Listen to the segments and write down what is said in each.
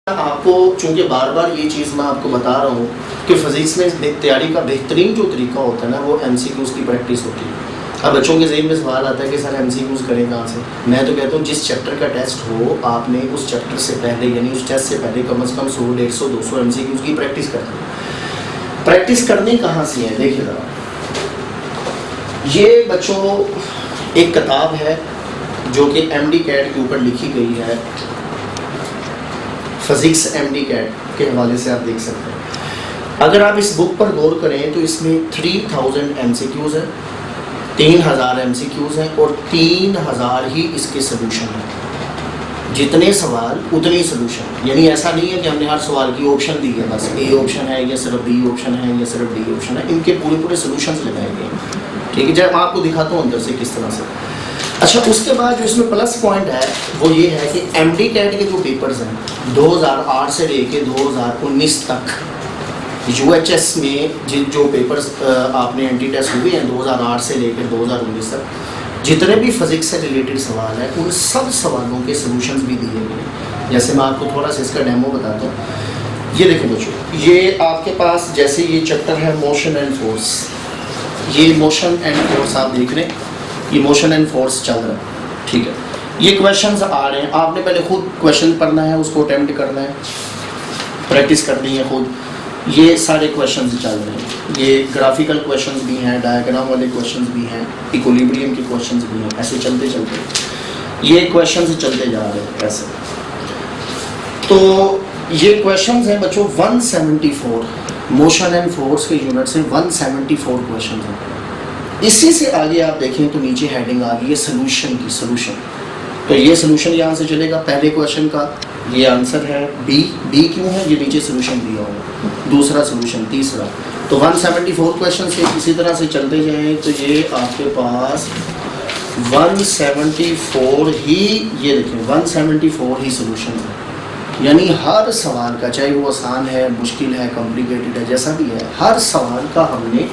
आपको चूंकि बार बार ये चीज़ मैं आपको बता रहा हूँ कि फिजिक्स में तैयारी का बेहतरीन जो तरीका होता है ना वो एमसीक्यूज़ की प्रैक्टिस होती है। अब बच्चों के ज़हन में सवाल आता है कि सर एमसीक्यूज़ करें कहाँ से। मैं तो कहता हूँ जिस चैप्टर का टेस्ट हो आपने उस चैप्टर से पहले यानी उस टेस्ट से पहले कम से कम 100, 150, 200 एमसीक्यूज़ की प्रैक्टिस करें। प्रैक्टिस करनी कहाँ से है देखिए ज़रा, ये बच्चों एक किताब है जो कि MD CAT के ऊपर लिखी गई है, फिजिक्स MD CAT के हवाले से आप देख सकते हैं। अगर आप इस बुक पर गौर करें तो इसमें 3000 MCQs है, 3000 MCQs हैं और 3000 ही इसके सोल्यूशन हैं। जितने सवाल उतने सलूशन, यानी ऐसा नहीं है कि हमने हर सवाल की ऑप्शन दी है, बस A ऑप्शन है या सिर्फ B ऑप्शन है या सिर्फ D ऑप्शन है, इनके पूरे पूरे सोल्यूशंस लगाए गए हैं। ठीक है, जब मैं आपको दिखाता हूँ अंदर से किस तरह से। अच्छा, उसके बाद जो इसमें प्लस पॉइंट है वो ये है कि MD CAT के जो पेपर्स हैं 2008 से लेके 2019 तक UHS में जो पेपर्स आपने एंटी टेस्ट हुए हैं 2008 से लेकर 2019 तक, जितने भी फिजिक्स से रिलेटेड सवाल हैं उन सब सवालों के सलूशंस भी दिए गए हैं। जैसे मैं आपको थोड़ा सा इसका डेमो बताता हूँ। ये देखो बच्चों, ये आपके पास जैसे ये चैप्टर है मोशन एंड फोर्स, ये मोशन एंड फोर्स आप देख रहे हैं, ये मोशन एंड फोर्स चल रहा है। ठीक है, ये क्वेश्चंस आ रहे हैं, आपने पहले खुद क्वेश्चन पढ़ना है, उसको अटेम्प्ट करना है, प्रैक्टिस करनी है खुद। ये सारे क्वेश्चंस चल रहे हैं, ये ग्राफिकल क्वेश्चंस भी हैं, डायग्राम वाले क्वेश्चंस भी हैं, इक्विलिब्रियम के क्वेश्चंस भी हैं, ऐसे चलते चलते ये क्वेश्चंस चलते जा रहे हैं ऐसे। तो ये क्वेश्चंस हैं बच्चों 174, मोशन एंड फोर्स के यूनिट से 174 क्वेश्चंस हैं। इसी से आगे आप देखें तो नीचे हेडिंग आ गई है सोल्यूशन की, सोल्यूशन। तो ये सोल्यूशन यहाँ से चलेगा, पहले क्वेश्चन का ये आंसर है बी क्यों है, ये नीचे सोल्यूशन दिया होगा, दूसरा सोल्यूशन, तीसरा। तो 174 क्वेश्चन से इसी तरह से चलते जाएं तो ये आपके पास 174 ही, ये देखें 174 ही सोल्यूशन है। यानी हर सवाल का, चाहे वो आसान है, मुश्किल है, कॉम्प्लिकेटेड है, जैसा भी है, हर सवाल का हमने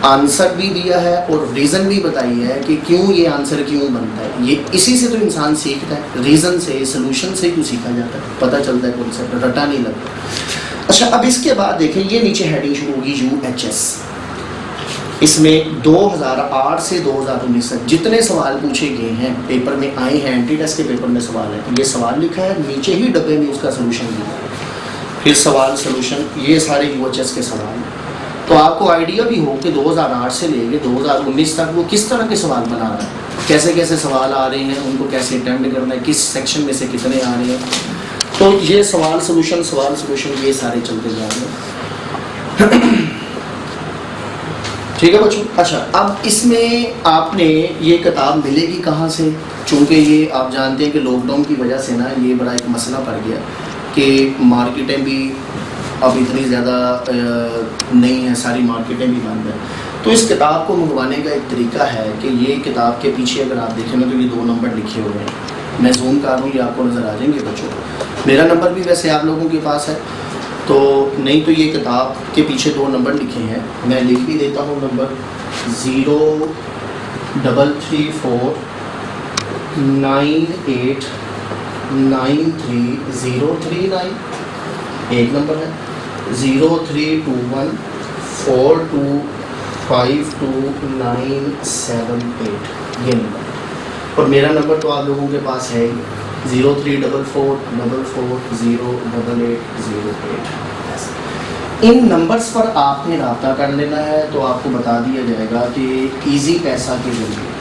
आंसर भी दिया है और रीज़न भी बताई है कि क्यों ये आंसर क्यों बनता है। ये इसी से तो इंसान सीखता है, रीज़न से, सोल्यूशन से ही तो सीखा जाता है, पता चलता है कॉन्सेप्ट, रटा नहीं लगता। अच्छा, अब इसके बाद देखें ये नीचे हेडिंग शुरू होगी UHS। इसमें 2008 से 2019 तक जितने सवाल पूछे गए हैं, पेपर में आए हैं, एंटी टेस्ट के पेपर में सवाल है, ये सवाल लिखा है, नीचे ही डब्बे में उसका सोल्यूशन दिया है, फिर सवाल सोल्यूशन, ये सारे UHS के सवाल हैं। तो आपको आइडिया भी हो कि 2008 से लेके 2019 तक वो किस तरह के सवाल बना रहा है, कैसे कैसे सवाल आ रहे हैं, उनको कैसे अटेम्प्ट करना है, किस सेक्शन में से कितने आ रहे हैं। तो ये सवाल सोल्यूशन ये सारे चलते जा रहे हैं। ठीक है बच्चों। अच्छा, अब इसमें आपने ये किताब मिलेगी कहाँ से, चूँकि ये आप जानते हैं कि लॉकडाउन की वजह से ना ये बड़ा एक मसला पड़ गया कि मार्केटें भी अब इतनी ज़्यादा नहीं है, सारी मार्केटें भी बंद हैं। तो इस किताब को मंगवाने का एक तरीका है कि ये किताब के पीछे अगर आप देखें ना तो ये 2 नंबर लिखे हुए हैं, मैं जूम कर रहा हूँ, ये आपको नज़र आ जाएंगे बच्चों। मेरा नंबर भी वैसे आप लोगों के पास है, तो नहीं तो ये किताब के पीछे 2 नंबर लिखे हैं, मैं लिख भी देता हूँ नंबर 0334 98 93039, एक नंबर है 0321 4252 ये नंबर। और मेरा नंबर तो आप लोगों के पास है 0344 440808। इन नंबर्स पर आपने रब्ता कर लेना है तो आपको बता दिया जाएगा कि इजी पैसा के जरिए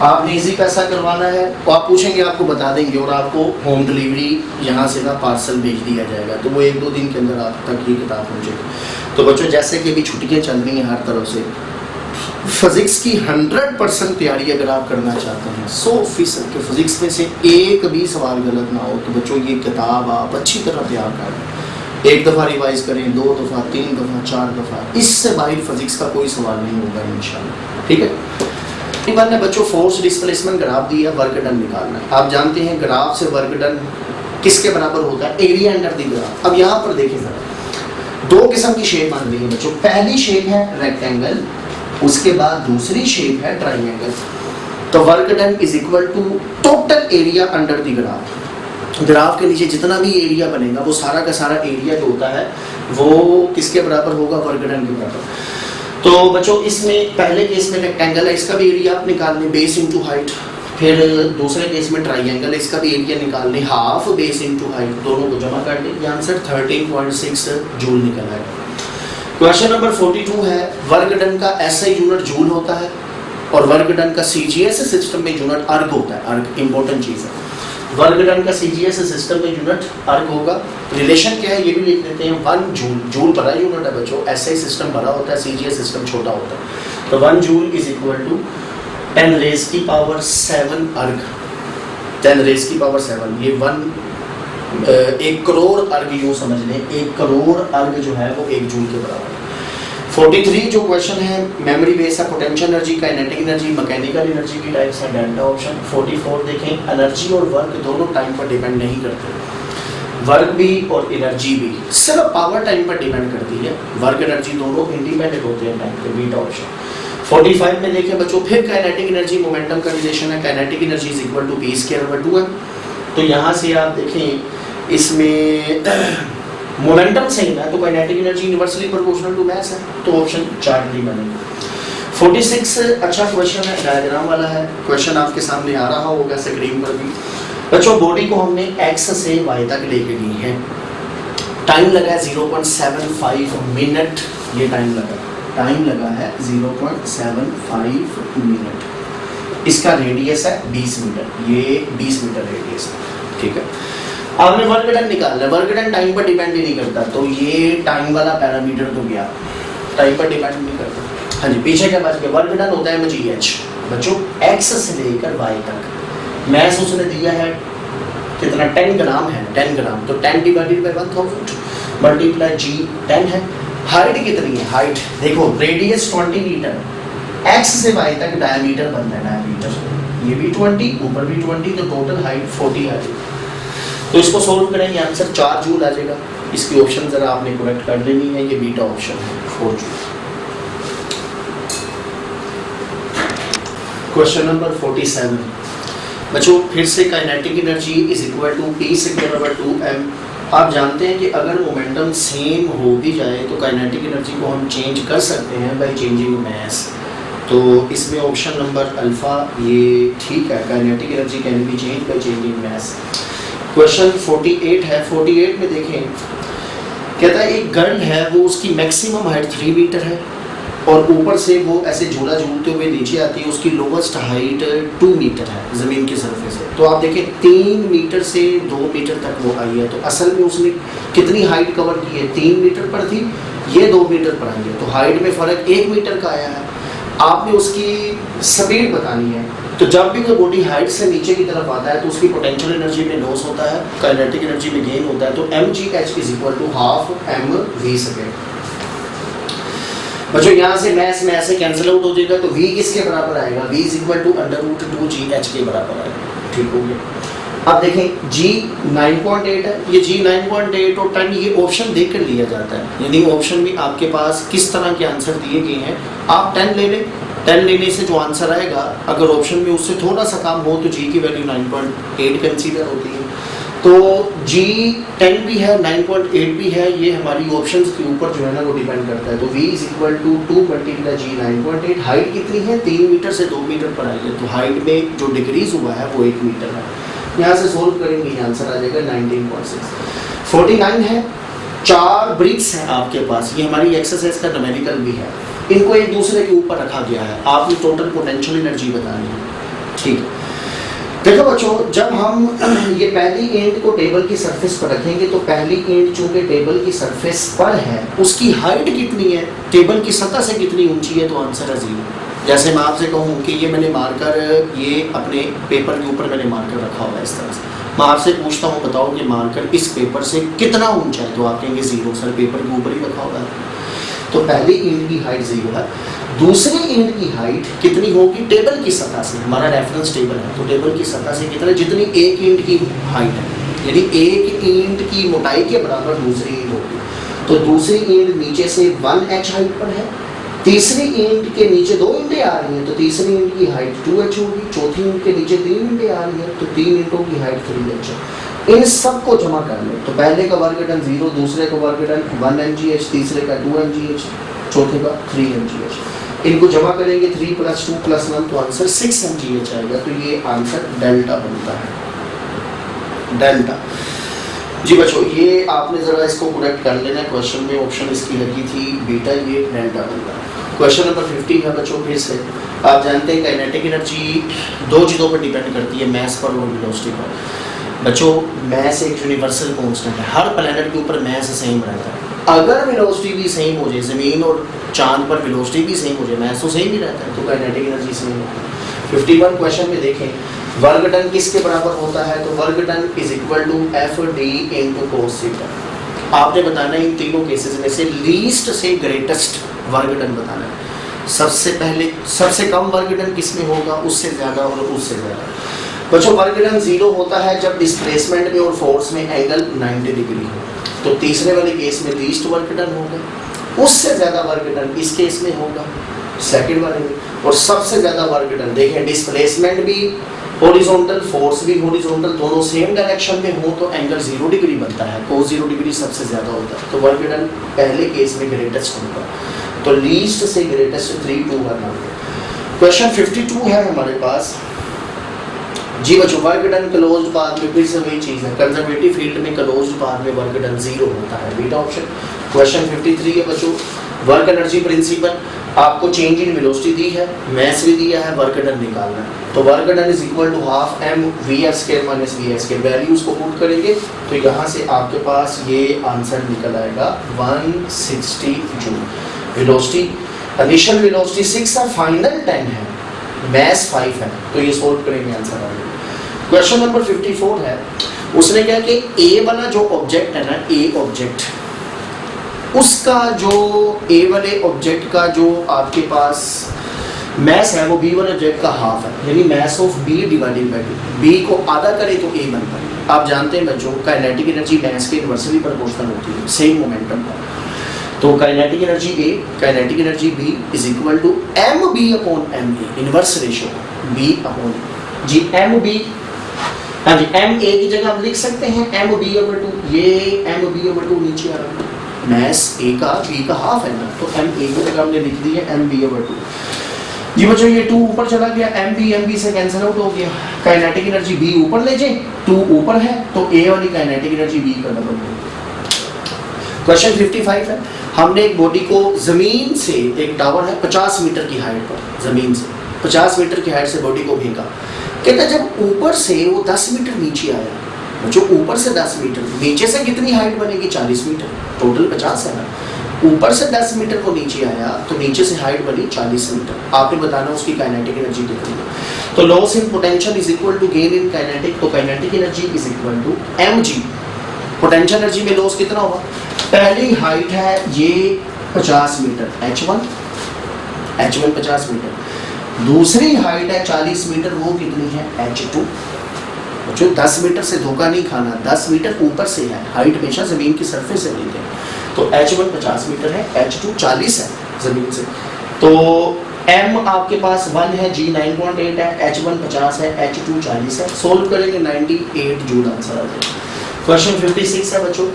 आपने इजी पैसा करवाना है तो आप पूछेंगे, आपको बता देंगे और आपको होम डिलीवरी यहाँ से ना पार्सल भेज दिया जाएगा। तो वो 1-2 दिन के अंदर आप तक ये किताब पहुँचेगी। तो बच्चों, जैसे कि अभी छुट्टियाँ चल रही हैं हर तरफ से, फिज़िक्स की 100% तैयारी अगर आप करना चाहते हैं, 100% के फिज़िक्स में से एक भी सवाल गलत ना हो, तो बच्चों ये किताब आप अच्छी तरह तैयार करें। 1 दफ़ा रिवाइज करें, 2 दफ़ा, 3 दफ़ा, 4 दफ़ा, इससे बाहर फिज़िक्स का कोई सवाल नहीं होगा इंशाल्लाह। ठीक है। बात ने बच्चों फोर्स डिस्प्लेसमेंट ग्राफ दिया, वर्क डन निकालना है। आप जानते हैं ग्राफ से वर्क डन किसके बराबर होता है, एरिया अंडर द ग्राफ। अब यहाँ पर देखें जरा, दो किस्म की शेप बन रही है बच्चों। पहली शेप है रेक्टेंगल, उसके बाद दूसरी शेप है ट्राइंगल। तो work done is equal to total area under the graph. Graph के नीचे जितना भी एरिया बनेगा वो सारा का सारा एरिया जो होता है वो किसके बराबर होगा, वर्क डन के बराबर। तो बच्चों इसमें पहले केस में रेक्टेंगल है, इसका भी एरिया आप निकाल लें, बेस इंटू हाइट। फिर दूसरे केस में ट्राइंगल है, इसका भी एरिया निकाल लें, हाफ बेस इंटू हाइट, दोनों को जमा कर लें, आंसर 13.6 जूल निकल आएगा। क्वेश्चन नंबर 42 है, वर्क डन का एसआई यूनिट जूल होता है और वर्क डन का सीजीएस सिस्टम में यूनिट अर्ग होता है। अर्ग इंपॉर्टेंट चीज है। वर्क डन का सीजीएस सिस्टम में यूनिट अर्ग होगा। रिलेशन क्या है ये भी लिख देते हैं, 1 जूल। जूल बड़ा यूनिट है बच्चों, एसआई सिस्टम बड़ा होता है, सीजीएस सिस्टम छोटा होता है। तो 1 joule is equal to 10 raise की पावर 7 अर्ग। 10 रेज़ की पावर 7, ये 1 करोड़ अर्ग यूँ समझ लें, 1 करोड़ अर्ग जो है वो 1 जूल के बराबर है। 43 जो क्वेश्चन है, मेमोरी बेस है, potential energy, kinetic energy, mechanical energy की टाइप्स है, डेल्टा ऑप्शन। 44 देखें, एनर्जी और वर्क दोनों टाइम पर डिपेंड नहीं करते, वर्क भी और एनर्जी भी सिर्फ पावर टाइम पर डिपेंड करती है, वर्क एनर्जी दोनों इंडिपेंडेंट होते हैं टाइम पे, बीटा ऑप्शन। 45 में देखें बच्चों, फिर काइनेटिक एनर्जी मोमेंटम का रिलेशन है, kinetic energy is equal to p²/2m। तो यहाँ से आप देखें इसमें मोमेंटम सेम है तो kinetic energy universally proportional to mass है, तो ऑप्शन 4 डी बनेगा। 46 अच्छा क्वेश्चन है, डायग्राम वाला है, क्वेश्चन आपके सामने आ रहा होगा स्क्रीन पर भी। बच्चों बॉडी को हमने x से y तक लेके गई है, टाइम लगा है 0.75 मिनट, ये टाइम लगा है 0.75 मिनट। इसका रेडियस है 20 मीटर, ये 20 मीटर रेडियस है, ठीक है। आपने वर्क डन निकालना है, वर्क डन टाइम पर डिपेंड ही नहीं करता, तो ये टाइम वाला पैरामीटर तो गया, टाइम पर डिपेंड नहीं करता। हाँ जी, पीछे क्या बच गया, वर्क डन होता है mgh बच्चों, x से लेकर y तक। मैथ उसने दिया है कितना, 10 ग्राम है, 10 ग्राम, तो 10 डिवाइडेड बाय 1000 मल्टीप्लाई g 10 है। हाइट कितनी है, हाइट देखो, रेडियस 20 मीटर, x से y तक डायमीटर बनता है, डायमीटर ये भी 20, ऊपर भी 20, तो टोटल हाइट 40 आ जाएगी। तो इसको सोल्व करेंगे, आंसर 4 जूल आ जाएगा। इसकी ऑप्शन जरा आपने करेक्ट कर लेनी है, ये बीटा ऑप्शन है, 4 जूल। क्वेश्चन नंबर 47 बच्चों, फिर से kinetic energy is equal to p²/2m। आप जानते हैं कि अगर मोमेंटम सेम हो भी जाए तो काइनेटिक एनर्जी को हम चेंज कर सकते हैं बाय चेंजिंग मास। तो इसमें ऑप्शन नंबर अल्फा ये ठीक है, kinetic energy can be change by changing mass. Question 48 है, 48 में देखें, कहता है एक गर्ल है, वो उसकी मैक्सिमम हाइट 3 मीटर है और ऊपर से वो ऐसे झूला झूलते हुए नीचे आती है, उसकी लोवेस्ट हाइट 2 मीटर है ज़मीन की सरफेस से। तो आप देखें 3 मीटर से 2 मीटर तक वो आई है, तो असल में उसने कितनी हाइट कवर की है, 3 मीटर पर थी, ये 2 मीटर पर आई है, तो हाइट में फ़र्क 1 मीटर का आया है। आपने उसकी स्पीड बतानी है, तो जब भी कोई बॉडी हाइट से नीचे की तरफ आता है तो उसकी पोटेंशियल एनर्जी में लॉस होता है, काइनेटिक एनर्जी में गेन होता है, तो mgh is equal to half mv²। बच्चों यहाँ से मैथ्स में ऐसे कैंसिल आउट हो जाएगा, तो v किसके बराबर आएगा, v is equal to √2gh के बराबर आएगा, ठीक हो गया। अब देखें g 9.8 है, ये g 9.8 और 10 ये ऑप्शन देख कर लिया जाता है, यानी ऑप्शन में आपके पास किस तरह के आंसर दिए गए हैं, आप 10 ले लें, 10 लेने से जो आंसर आएगा अगर ऑप्शन में उससे थोड़ा सा कम हो तो g की वैल्यू 9.8 कंसीडर होती है। तो g 10 भी है, 9.8 भी है, ये हमारी ऑप्शंस के ऊपर जो है ना वो डिपेंड करता है। तो v is equal to 2 multiply g 9.8। Height कितनी है, 3 मीटर से 2 मीटर पर आई है, तो हाइट में जो डिक्रीज हुआ है वो 1 मीटर है। यहाँ से सोल्व करेंगे, आंसर आ जाएगा 19.6। 49 है, 4 ब्रिक्स हैं आपके पास, ये हमारी एक्सरसाइज का न्यूमेरिकल भी है, इनको एक दूसरे के ऊपर रखा गया है, आपने टोटल पोटेंशियल एनर्जी बतानी है, ठीक है। देखो बच्चों, जब हम ये पहली एंड को टेबल की सरफेस पर रखेंगे तो पहली एंड चूंकि टेबल की सरफेस पर है, उसकी हाइट कितनी है, टेबल की सतह से कितनी ऊंची है, तो आंसर है 0। जैसे मैं आपसे कहूँ कि ये मैंने मार्कर, ये अपने पेपर के ऊपर मैंने मार्कर रखा हुआ है इस तरह से, मैं आपसे पूछता हूँ बताओ कि मार्कर इस पेपर से कितना ऊंचा है, तो आप कहेंगे 0, सर पेपर के ऊपर ही रखा हुआ है। तो पहली एंड की हाइट 0 है, दूसरी एंड की हाइट कितनी होगी, टेबल की सतह से, हमारा रेफरेंस टेबल है, तो टेबल की सतह से कितना, जितनी एक एंड की हाइट है, यानी एक एंड की मोटाई के बराबर दूसरी एंड होगी, तो दूसरी ईंट नीचे से 1h हाइट पर है, तीसरी ईंट के नीचे 2 ईंटें आ रही हैं तो तीसरी ईंट की हाइट 2h होगी, चौथी ईंट के नीचे 3 ईंटें आ रही हैं तो 3 ईंटों की हाइट 3h है। इन सबको जमा कर लें तो पहले का वर्क डन 0, दूसरे का वर्क डन 1 mgh, तीसरे का 2 mgh, चौथे का 3 mgh। इनको जमा करेंगे 3 + 2 + 1 तो आंसर 6 mgh आएगा। तो ये आंसर डेल्टा बनता है, डेल्टा। जी बच्चों ये आपने ज़रा इसको करेक्ट कर लेना है, क्वेश्चन में ऑप्शन इसकी लगी थी बीटा, ये डेल्टा बनता है। क्वेश्चन नंबर 50 है बच्चों, फिर से आप जानते हैं काइनेटिक एनर्जी 2 चीज़ों पर डिपेंड करती है, मास पर और वेलोसिटी पर। बच्चों मास एक यूनिवर्सल कांस्टेंट है, हर प्लैनेट के ऊपर मास सेम रहता है। अगर वेलोसिटी भी सेम हो जाए, ज़मीन और चांद पर वेलोसिटी भी सेम हो जाए, मास तो सेम ही रहता है, तो काइनेटिक एनर्जी सेम है। 51 क्वेश्चन में देखें वर्क डन किसके बराबर होता है, तो work done = FD × cos theta. आपने बताना है इन तीनों केसेस में से लीस्ट से ग्रेटेस्ट वर्क डन बताना है। सबसे पहले सबसे कम वर्क डन किसमें होगा, उससे ज़्यादा और उससे ज़्यादा। बच्चों वर्क डन 0 होता है जब डिस्प्लेसमेंट में और फोर्स में एंगल 90 डिग्री हो, तो तीसरे वाले केस में लीस्ट वर्क डन होगा। उससे ज़्यादा वर्क डन इस केस में होगा सेकंड वाले में, और सबसे ज़्यादा वर्क डन देखें डिस्प्लेसमेंट भी हॉरिजॉन्टल, फोर्स भी हॉरिजॉन्टल, दोनों सेम डायरेक्शन में हो तो एंगल 0 डिग्री बनता है, cos 0 डिग्री सबसे ज़्यादा होता है। तो वर्क डन पहले केस में ग्रेटेस्ट होगा, तो लीस्ट से ग्रेटेस्ट 3 2 1 होगा। क्वेश्चन 52 है हमारे पास। जी बच्चों वर्क डन क्लोज्ड पाथ में फिर से वही चीज़ है, कंजर्वेटिव फील्ड में क्लोज्ड पाथ में वर्क डन 0 होता है, बीटा ऑप्शन। क्वेश्चन 53 है बच्चों, वर्क एनर्जी प्रिंसिपल, आपको चेंज इन वेलोसिटी दी है, मास भी दिया है, वर्क डन निकालना है। तो work done = ½ mv² - v², values को पुट करेंगे तो यहाँ से आपके पास ये आंसर निकल आएगा 160 जूल। वेलोसिटी इनिशियल वेलोसिटी 6 है, फाइनल 10 है, मास 5 है, तो ये सोल्व करेंगे आंसर आएगा। क्वेश्चन नंबर 54 है, उसने क्या कि ए वाला जो ऑब्जेक्ट है ना, ए ऑब्जेक्ट, उसका जो ए वाले ऑब्जेक्ट का जो आपके पास मास है वो बी वाले ऑब्जेक्ट का हाफ है, यानी mass of B divided by B को आधा करे तो ए बनता है। आप जानते हैं बच्चों काइनेटिक एनर्जी मास के इनवर्सली प्रोपोर्शनल होती है, सेम मोमेंटम पर। तो kinetic energy A, kinetic energy B = mb/ma, inverse ratio b/a। जी mb, हाँ जी ma की जगह हम लिख सकते हैं mb/2, ये mb/2 नीचे आ रहा है, मास ए का बी का हाफ है ना, तो ma की जगह हमने लिख दी है mb/2। जी बच्चों ये 2 ऊपर चला गया, mb से कैंसिल आउट हो गया, काइनेटिक एनर्जी b ऊपर ले जाए, 2 ऊपर है तो a वाली काइनेटिक एनर्जी b का डबल होगा। क्वेश्चन 55 है, हमने एक बॉडी को जमीन से, एक टावर है 50 मीटर की हाइट पर, जमीन से 50 मीटर की हाइट से बॉडी को फेंका, कहता जब ऊपर से वो 10 मीटर नीचे आया, जो ऊपर से 10 मीटर, नीचे से कितनी हाइट बनेगी 40 मीटर, टोटल 50 है ना, ऊपर से 10 मीटर को नीचे आया तो नीचे से हाइट बनी 40 मीटर, आपने बताना उसकी काइनेटिक एनर्जी कितनी है। तो loss in potential = gain in kinetic, तो kinetic energy = mg, potential energy में लॉस कितना होगा, पहली हाइट है ये 50 मीटर h1 50 मीटर, दूसरी हाइट है 40 मीटर, वो कितनी है h2। जो 10 मीटर से धोखा नहीं खाना, 10 मीटर ऊपर से है, हाइट हमेशा जमीन की सरफेस से लेते हैं, तो h1 50 मीटर है, h2 40 है जमीन से, तो m आपके पास 1 है, g 9.8 है, h1 50 है, h2 40 है, सोल्व करेंगे 98 जूल आंसर आ जाएगा। क्वेश्चन 56 है बच्चों,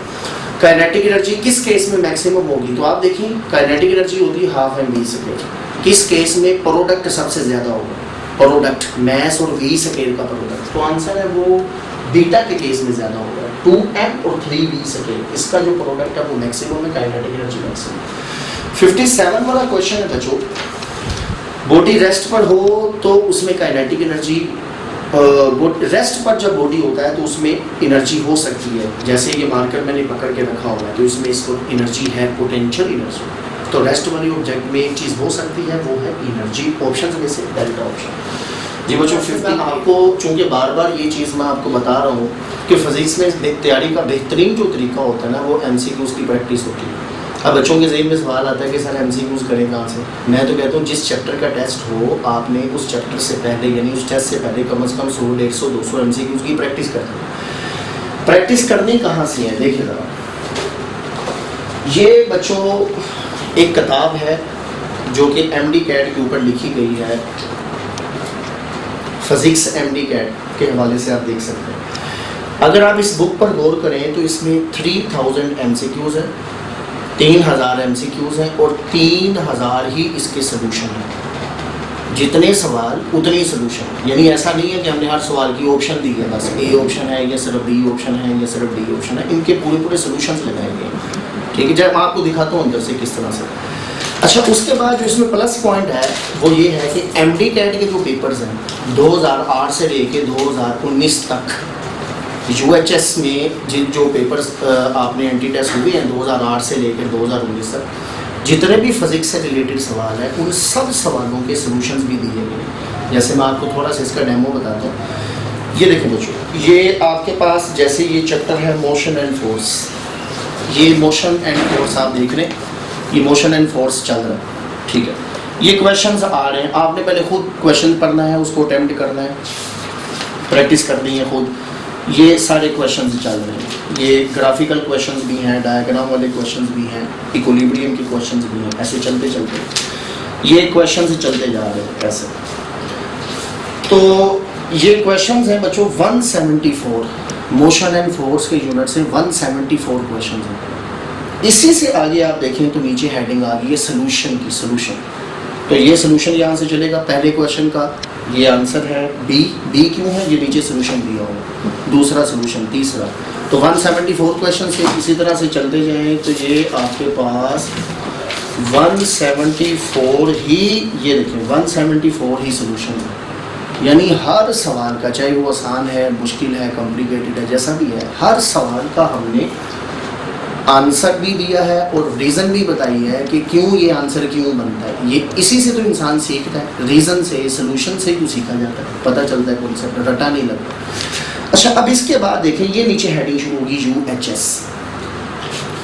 काइनेटिक एनर्जी किस केस में मैक्सिमम होगी, तो आप देखिए काइनेटिक एनर्जी होती है ½ mv², किस केस में प्रोडक्ट सबसे ज्यादा होगा, प्रोडक्ट मास और v² का प्रोडक्ट, तो आंसर है वो बीटा के केस में ज्यादा होगा, 2m और 3v², इसका जो प्रोडक्ट है वो मैक्सिमम है, काइनेटिक एनर्जी मैक्सिमम। 57 वाला क्वेश्चन है बच्चों, बॉडी रेस्ट पर हो तो उसमें काइनेटिक एनर्जी, रेस्ट पर जब बॉडी होता है तो उसमें एनर्जी हो सकती है, जैसे ये मार्कर मैंने पकड़ के रखा हुआ है तो इसमें इसको एनर्जी है, पोटेंशियल एनर्जी, तो रेस्ट वाली ऑब्जेक्ट में एक चीज़ हो सकती है वो है एनर्जी, ऑप्शन में से डेल्टा ऑप्शन। जी बच्चों 50 आपको, चूँकि बार बार ये चीज़ मैं आपको बता रहा हूँ कि फिजिक्स में तैयारी का बेहतरीन जो तरीका होता है ना वो MCQs की प्रैक्टिस होती है। अब बच्चों के ज़हन में सवाल आता है कि सर MCQs करें कहाँ से, मैं तो कहता हूँ जिस चैप्टर का टेस्ट हो आपने उस चैप्टर से पहले यानी उस टेस्ट से पहले कम से कम 100, 150, 200 MCQs की प्रैक्टिस करनी। प्रैक्टिस करनी कहाँ से है देखिए ज़रा, ये बच्चों एक किताब है जो कि MD कैट के ऊपर लिखी गई है, फिजिक्स MD कैट के हवाले से आप देख सकते हैं। अगर आप इस बुक पर गौर करें तो इसमें 3000 MCQs है, 3000 MCQs हैं और 3000 ही इसके सोल्यूशन हैं। जितने सवाल उतने सोल्यूशन, यानी ऐसा नहीं है कि हमने हर सवाल की ऑप्शन दी है, बस A ऑप्शन है या सिर्फ B ऑप्शन है या सिर्फ D ऑप्शन है, इनके पूरे सोल्यूशन लगाए गए हैं। ठीक है, जब मैं आपको दिखाता हूँ अंदर से किस तरह से। अच्छा, उसके बाद जो इसमें प्लस पॉइंट है वो ये है कि MD कैट के जो पेपर्स हैं 2008 से लेके 2019 तक UHS में जो पेपर्स आपने एंटी टेस्ट हुए हैं 2008 से लेकर 2019 तक, जितने भी फिजिक्स से रिलेटेड सवाल हैं उन सब सवालों के सॉल्यूशंस भी दिए गए हैं। जैसे मैं आपको थोड़ा सा इसका डेमो बताता हूँ। ये देखें बच्चों, ये आपके पास जैसे ये चैप्टर है मोशन एंड फोर्स, ये मोशन एंड फोर्स आप देख रहे हैं, ये मोशन एंड फोर्स चल रहा है। ठीक है, ये क्वेश्चंस आ रहे हैं, आपने पहले खुद क्वेश्चन पढ़ना है, उसको अटेम्प्ट करना है, प्रैक्टिस करनी है खुद। ये सारे क्वेश्चंस चल रहे हैं, ये ग्राफिकल क्वेश्चंस भी हैं, डायग्राम वाले क्वेश्चंस भी हैं, इक्विलिब्रियम के क्वेश्चंस भी हैं, ऐसे चलते चलते ये क्वेश्चंस चलते जा रहे हैं ऐसे। तो ये क्वेश्चंस हैं बच्चों 174, मोशन एंड फोर्स के यूनिट से 174 क्वेश्चंस हैं। इसी से आगे आप देखें तो नीचे हेडिंग आ गई है सोल्यूशन की, सोल्यूशन। तो ये सोल्यूशन यहाँ से चलेगा, पहले क्वेश्चन का ये आंसर है बी क्यों है, ये नीचे सोल्यूशन दिया होगा, दूसरा सोल्यूशन, तीसरा। तो 174 क्वेश्चन से इसी तरह से चलते जाएं तो ये आपके पास 174 ही, ये देखें 174 ही सोल्यूशन है। यानी हर सवाल का, चाहे वो आसान है, मुश्किल है, कॉम्प्लिकेटेड है, जैसा भी है, हर सवाल का हमने आंसर भी दिया है और रीज़न भी बताई है कि क्यों ये आंसर क्यों बनता है। ये इसी से तो इंसान सीखता है, रीज़न से, सोल्यूशन से क्यों सीखा जाता है, पता चलता है कॉन्सेप्ट, रटा नहीं लगता। अच्छा, अब इसके बाद देखें, ये नीचे हेडिंग शुरू होगी UHS।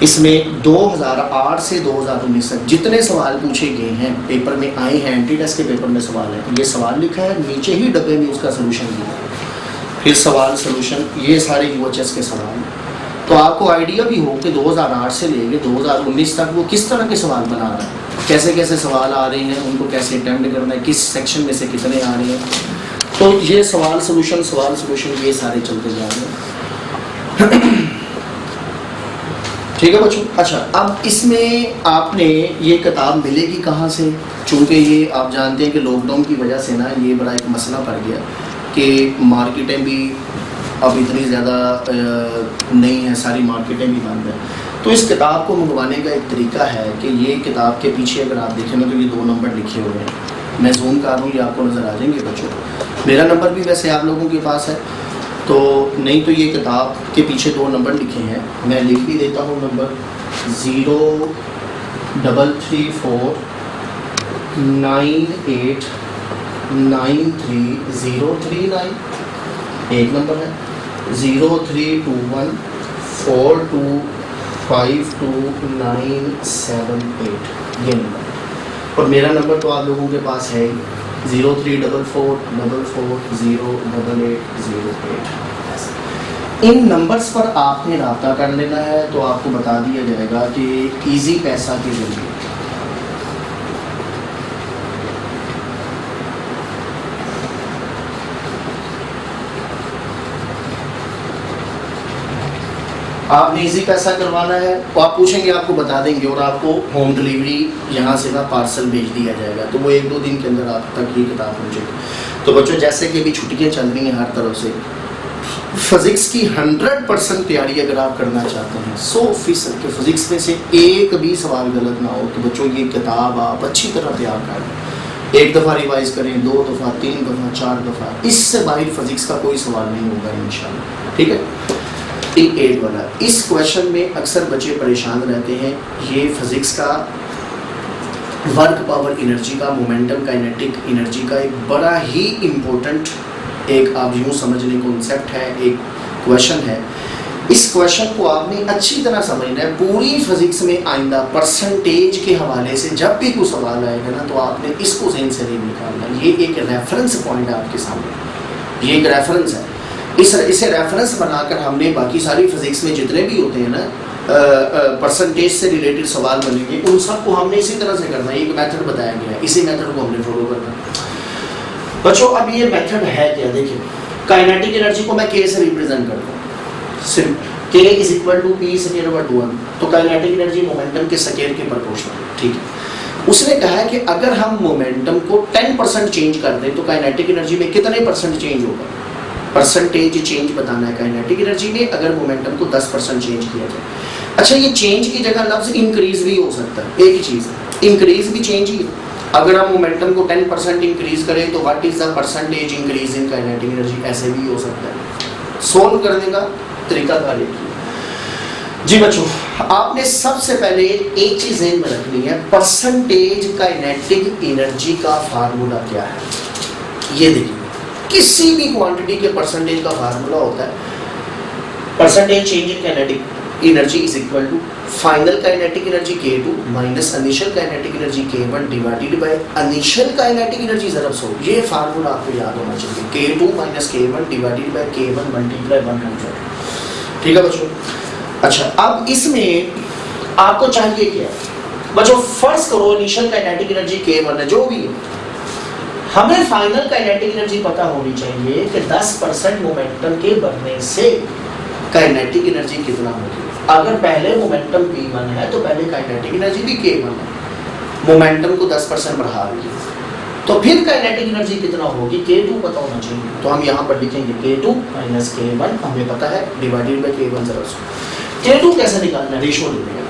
इसमें 2008 से 2019 तक जितने सवाल पूछे गए हैं, पेपर में आए हैं, एंटी टेस्ट के पेपर में सवाल है, ये सवाल लिखा है, नीचे ही डब्बे में उसका सोल्यूशन दिया है, फिर सवाल सोल्यूशन, ये सारे UHS के सवाल हैं। तो आपको आइडिया भी हो कि 2008 से लेके 2019 तक वो किस तरह के सवाल बना रहा है, कैसे कैसे सवाल आ रहे हैं, उनको कैसे अटेम्प्ट करना है, किस सेक्शन में से कितने आ रहे हैं। तो ये सवाल सोल्यूशन ये सारे चलते जा रहे हैं। ठीक है बच्चों। अच्छा, अब इसमें आपने ये किताब मिलेगी कहाँ से, चूँकि ये आप जानते हैं कि लॉकडाउन की वजह से ना ये बड़ा एक मसला पड़ गया कि मार्केटें भी अब इतनी ज़्यादा नहीं है, सारी मार्केटें भी बंद हैं। तो इस किताब को मंगवाने का एक तरीका है कि ये किताब के पीछे अगर आप देखें ना तो ये 2 नंबर लिखे हुए हैं, मैं जूम कर रहा हूँ, ये आपको नज़र आ जाएंगे बच्चों। मेरा नंबर भी वैसे आप लोगों के पास है, तो नहीं तो ये किताब के पीछे 2 नंबर लिखे हैं, मैं लिख भी देता हूँ नंबर 0334 9893 एक नंबर है, 0321 4252 ये नंबर। और मेरा नंबर तो आप लोगों के पास है 0344008808। इन नंबर्स पर आपने रब्ता कर लेना है, तो आपको बता दिया जाएगा कि इजी पैसा के जरिए आपने इजी पैसा करवाना है, तो आप पूछेंगे, आपको बता देंगे और आपको होम डिलीवरी यहाँ से ना पार्सल भेज दिया जाएगा। तो वो 1-2 दिन के अंदर आप तक ये किताब पहुँचेगी। तो बच्चों, जैसे कि अभी छुट्टियाँ चल रही हैं हर तरफ से, फिज़िक्स की 100% तैयारी अगर आप करना चाहते हैं, 100% के फिज़िक्स में से एक भी सवाल गलत ना हो, तो बच्चों ये किताब आप अच्छी तरह तैयार करें। 1 दफ़ा रिवाइज़ करें, 2 दफ़ा, 3 दफ़ा, 4 दफ़ा, इससे बाहर फिज़िक्स का कोई सवाल नहीं होगा इंशाल्लाह। ठीक है। E8 वाला, इस क्वेश्चन में अक्सर बच्चे परेशान रहते हैं। ये फिज़िक्स का वर्क पावर एनर्जी का, मोमेंटम काइनेटिक एनर्जी का एक बड़ा ही इम्पोर्टेंट, एक आप यूँ समझ लें कॉन्सेप्ट है, एक क्वेश्चन है। इस क्वेश्चन को आपने अच्छी तरह समझना है। पूरी फिज़िक्स में आइंदा परसेंटेज के हवाले से जब भी कोई सवाल आएगा ना, तो आपने इसको ज़हन से नहीं निकालना। ये एक रेफरेंस पॉइंट है आपके सामने, ये एक रेफरेंस है। इसे रेफरेंस बनाकर हमने बाकी सारी फिज़िक्स में जितने भी होते हैं ना, परसेंटेज से रिलेटेड सवाल बनेंगे, उन सबको हमने इसी तरह से करना है। एक मेथड बताया गया है, इसी मेथड को हमने फॉलो करना है बच्चों। अब ये मेथड है क्या, देखिए काइनेटिक एनर्जी को मैं K से रिप्रेजेंट करता हूँ, K is equal to P square over 2m, तो काइनेटिक एनर्जी मोमेंटम के स्क्वायर के प्रोपोर्शनल, ठीक है। उसने कहा है कि अगर हम मोमेंटम को 10% चेंज कर दें तो काइनेटिक एनर्जी में कितने परसेंट चेंज होगा, परसेंटेज चेंज बताना है काइनेटिक एनर्जी में अगर मोमेंटम को 10% चेंज किया जाए। अच्छा, ये चेंज की जगह लफ्ज इंक्रीज भी हो सकता है, एक ही चीज़ है, इंक्रीज भी चेंज ही है। अगर हम मोमेंटम को 10% इंक्रीज करें तो what is the percentage increase in kinetic energy, ऐसे भी हो सकता है। सोल्व करने का तरीका क्या है जी बच्चों, आपने सबसे पहले एक चीज ध्यान में रखनी है, परसेंटेज काइनेटिक एनर्जी का फार्मूला क्या है। ये देखिए, किसी भी क्वांटिटी के परसेंटेज का फार्मूला होता है percentage change in kinetic energy is equal to final kinetic energy K2 minus initial kinetic energy K1 divided by initial kinetic energy ज़रा सो। ये फार्मूला आपको याद होना चाहिए, K2 minus K1 divided bye K1 multiply 100, ठीक है बच्चों। अच्छा, अब इसमें आपको चाहिए क्या बच्चों, फर्स्ट करो इनिशियल काइनेटिक एनर्जी K1 है जो भी है, हमें फाइनल काइनेटिक एनर्जी पता होनी चाहिए कि 10% मोमेंटम के बढ़ने से काइनेटिक एनर्जी कितना होगी। अगर पहले मोमेंटम P1 है तो पहले काइनेटिक एनर्जी भी K1 है, मोमेंटम को 10% बढ़ा रही है तो फिर काइनेटिक एनर्जी कितना होगी, K2 पता होना चाहिए। तो हम यहाँ पर लिखेंगे K2 माइनस K1, हमें पता है, डिवाइडेड बाय K1 जरा सो। K2 कैसे निकालना है, रेशियो ले लेंगे,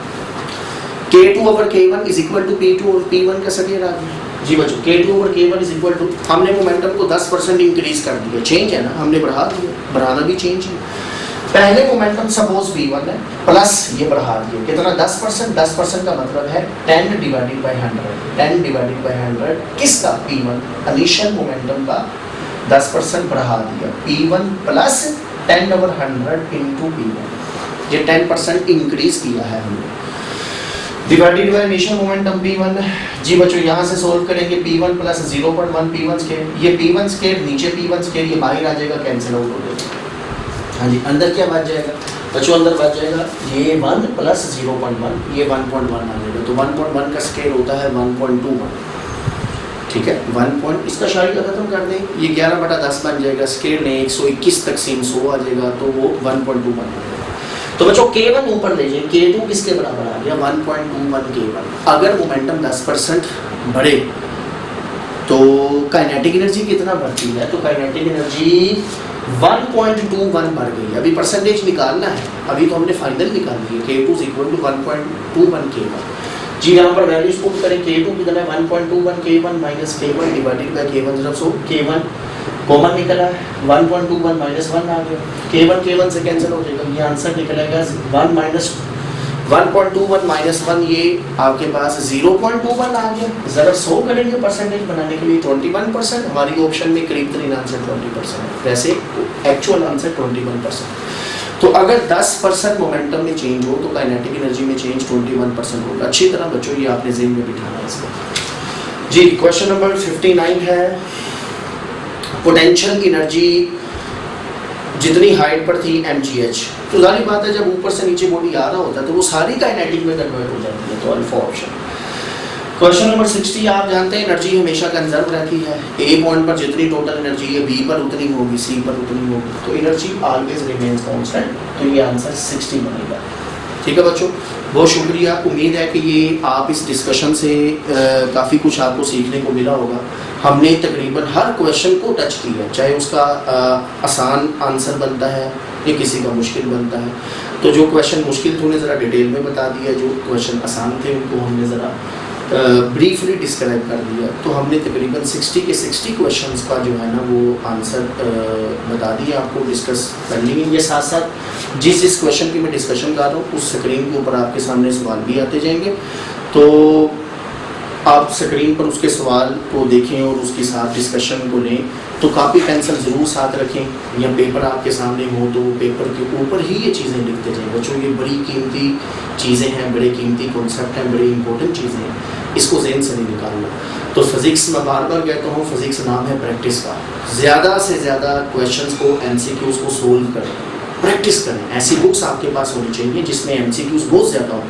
K2 over K1 is equal to P2 और P1 का स्क्वायर आ गया जी बच्चों। K2 over K1 is equal to, हमने मोमेंटम को 10% इंक्रीज कर दिया, चेंज है ना, हमने बढ़ा दिया, बढ़ाना भी चेंज है। पहले मोमेंटम सपोज V1 है प्लस ये बढ़ा दिया कितना 10%, 10% का मतलब है 10 डिवाइडेड बाय 100, 10 डिवाइडेड बाय 100 किसका, P1 इनिशियल मोमेंटम का 10% बढ़ा दिया, P1 plus 10 over 100 into P1, ये 10% इंक्रीज किया है हमने, divided by initial momentum P1 जी बच्चों। यहाँ से सोल्व करेंगे P1 प्लस 0.1 P1 स्क्वायर, ये P1 स्क्वायर नीचे P1 स्क्वायर ये बाहर आ जाएगा, कैंसिल आउट हो जाएगा। हाँ जी, अंदर क्या बच जाएगा बच्चों, अंदर बच जाएगा ये 1 प्लस 0.1, ये 1.1 आ जाएगा, तो 1.1 का स्क्वायर होता है 1.21, ठीक है। 1 इसका शायद खत्म कर दें, ये 11/10 बन जाएगा, स्क्वायर ने 121 तकसीम 100 आ जाएगा, तो वो 1.21 आ जाएगा। तो बच्चों K1 ऊपर ले जाइए, K2 किसके बराबर आ गया, 1.21 K1। अगर मोमेंटम 10% बढ़े तो काइनेटिक एनर्जी कितना बढ़ती है, तो काइनेटिक एनर्जी 1.21 बढ़ गई। अभी परसेंटेज निकालना है, अभी तो हमने फाइनल निकाल ली है, K2 इक्वल टू 1.21 K1 जी। यहाँ पर वैल्यूज पुट करें, K2 कितना है 1.21 K1 minus K1 divided bye K1 जब सो K1 कॉमन निकला है 1.21 माइनस 1 आ गया, K1 से कैंसिल हो जाएगा, ये आंसर निकलेगा 1 माइनस 1.21 माइनस 1, ये आपके पास 0.21 आ गया। जरा 100 करेंगे परसेंटेज बनाने के लिए 21%, हमारी ऑप्शन में करीब तरीन आंसर 20% है, वैसे एक्चुअल आंसर 21%। तो अगर 10% मोमेंटम में चेंज हो तो काइनेटिक एनर्जी में चेंज 21% होगा। अच्छी तरह बच्चों ये आपने ज़हन में बिठाना है इसको जी। क्वेश्चन नंबर 59 है, पोटेंशियल एनर्जी जितनी हाइट पर थी mgh, तो जारी बात है जब ऊपर से नीचे बॉडी आ रहा होता है तो वो सारी काइनेटिक में कन्वर्ट हो जाती है, तो अल्फा ऑप्शन। क्वेश्चन नंबर 60 आप जानते हैं एनर्जी हमेशा कंजर्व रहती है, ए पॉइंट पर जितनी टोटल एनर्जी है बी पर उतनी होगी, सी पर उतनी होगी, तो एनर्जी ऑलवेज रिमेन्स कांस्टेंट, तो ये आंसर 60 बनेगा, ठीक है बच्चों। बहुत शुक्रिया, उम्मीद है कि ये आप इस डिस्कशन से काफ़ी कुछ आपको सीखने को मिला होगा। हमने तकरीबन हर क्वेश्चन को टच किया, चाहे उसका आसान आंसर बनता है या किसी का मुश्किल बनता है, तो जो क्वेश्चन मुश्किल थे उन्हें ज़रा डिटेल में बता दिया, जो क्वेश्चन आसान थे उनको हमने ज़रा ब्रीफली डिस्क्राइब कर दिया। तो हमने तकरीबन 60 के 60 क्वेश्चंस का जो है ना वो आंसर बता दिया, आपको डिस्कस कर लिए। ये साथ साथ जिस क्वेश्चन की मैं डिस्कशन कर रहा हूँ उस स्क्रीन के ऊपर आपके सामने सवाल भी आते जाएंगे, तो आप स्क्रीन पर उसके सवाल को देखें और उसके साथ डिस्कशन को लें। तो कापी पेंसिल ज़रूर साथ रखें, या पेपर आपके सामने हो तो पेपर के ऊपर ही ये चीज़ें लिखते जाएं बच्चों। ये बड़ी कीमती चीज़ें हैं, बड़े कीमती कॉन्सेप्ट हैं, बड़ी इंपॉर्टेंट चीज़ें हैं, इसको ज़हन से नहीं निकालना। तो फिज़िक्स में बार बार कहता हूँ, फिज़िक्स नाम है प्रैक्टिस का। ज़्यादा से ज़्यादा क्वेश्चंस को MCQs को सोल्व करें, प्रैक्टिस करें। ऐसी बुक्स आपके पास होनी चाहिए जिसमें एमसीक्यूज बहुत ज़्यादा हो।